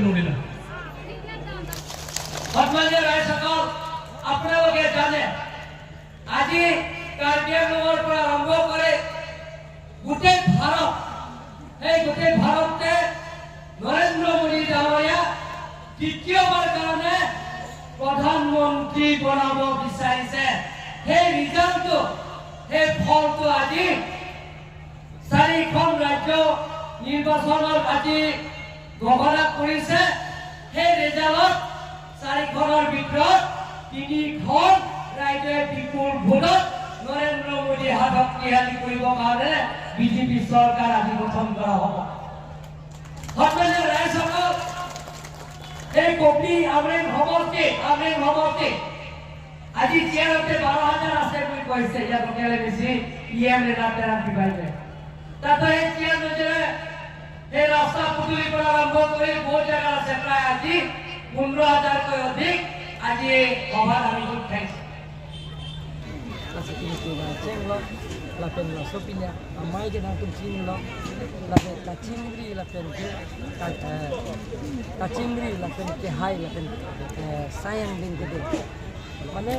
নৰেন্দ্ৰ সন্মানীয় ৰাইজসকল আপোনালোকে জানে আজি কাৰ্বি আংলঙৰ পৰা আৰম্ভ কৰে গোটেই ভাৰত এই গোটেই ভাৰতে নৰেন্দ্ৰ মোদী ডাঙৰীয়া দ্বিতীয়বাৰ কাৰণে প্ৰধানমন্ত্ৰী বনাব বিচাৰিছে সেই ৰিজাল্টটো সেই ফলটো আজি চাৰিখন ৰাজ্য নিৰ্বাচনৰ আজি ঘোষণা কৰিছে সেই ৰিজাল্টত চাৰিখনৰ ভিতৰত তিনিখন ৰাজ্যই বিপুল ভোটত নৰেন্দ্ৰ মোদী হাতত শক্তিশালী কৰিবৰ কাৰণে বিজেপি চৰকাৰ আজি গঠন কৰা হ'ব সন্মানীয় ৰাইজসকল এই কপি আমৰেং সমষ্টি আজি চেয়াৰতে 12,000 আছে বুলি কৈছে ইয়াত লোকেলে বেছি ইএম ৰেটাতে ৰাখি পাইছে তাতে এই চেয়াৰ নজৰে এই ৰাস্তা পদূলিৰ পৰা আৰম্ভ কৰি বহু জাগা আছে প্ৰায় আজি 15,000কৈ অধিক আজি সভাত আমি গোট খাইছোঁ lapen lo sopinya amai ke nang tumsin lo lapen kacimri lapen ke hai lapen sayang ding ke de mane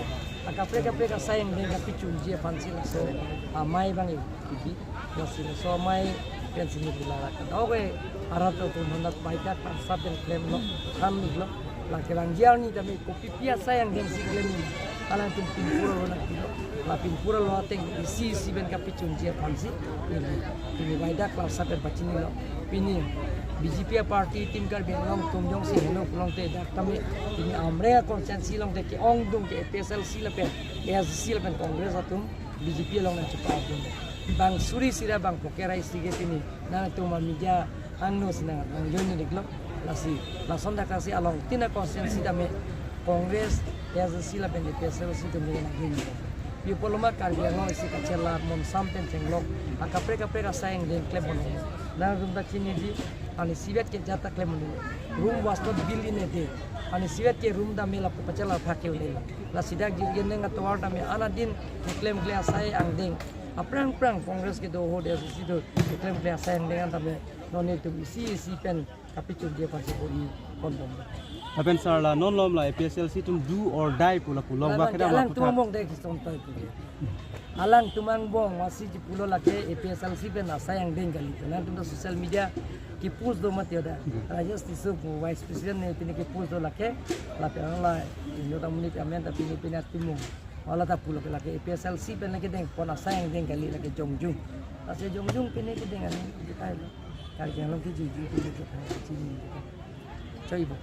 akapre ka sayang ding ka pichun je pansi la so amai bangi pipi lasin so amai pensin ni la ka oge arato tu honda baita ka saben klem lo kan ni lo la ke lang jial ni tami kopi pia sayang ding si klem ni alang tum puro na kilo lapin pura lo ateng isi ben kapicun je pansi ini baida kelas saber bacini lo pini BJP party tim kar benong tumjong si heno pulong te dak tami ini amre konsensi long te ki ong dung ke PSLC la pe ASC la pen kongres atum BJP long na chupa atum bang suri sira bang pokerai sige pini na tuma media anno sina bang joni diklo lasi lason da kasi along tina konsensi dame kongres ASC la pen PSLC tum ni na gini Pipoloma Karbi Anglong isi kacela mon sampen cenglok akapre ka sayang den klemon na room da chini di ani sivet ke jata klemon room was not built in a day ani sivet ke room da mela pachala phake ulela la sidak jilgen nga tawar da me ana din klem kle asai ang ding aprang congress ke do ho de si do klem kle asai ang ding ta me no need to isi pen kapichul je pa pori kondom Apen sarla non lom la PSLC tum do or die pula pulong ba kada alang tumang de kisong tay alang tumang bong wasi ji pulo la ke PSLC pe na sayang ding gali na tum social media ki post do mat yoda just isu vice president ne pini ki post do la ke la pe la yo ta muni amen ta pini timu wala ta pulo ke la ke PSLC pe na ke ding pona sayang ding gali la ke jongjung ase jongjung pini ke ding ani kita kar ke long ki ji choi bo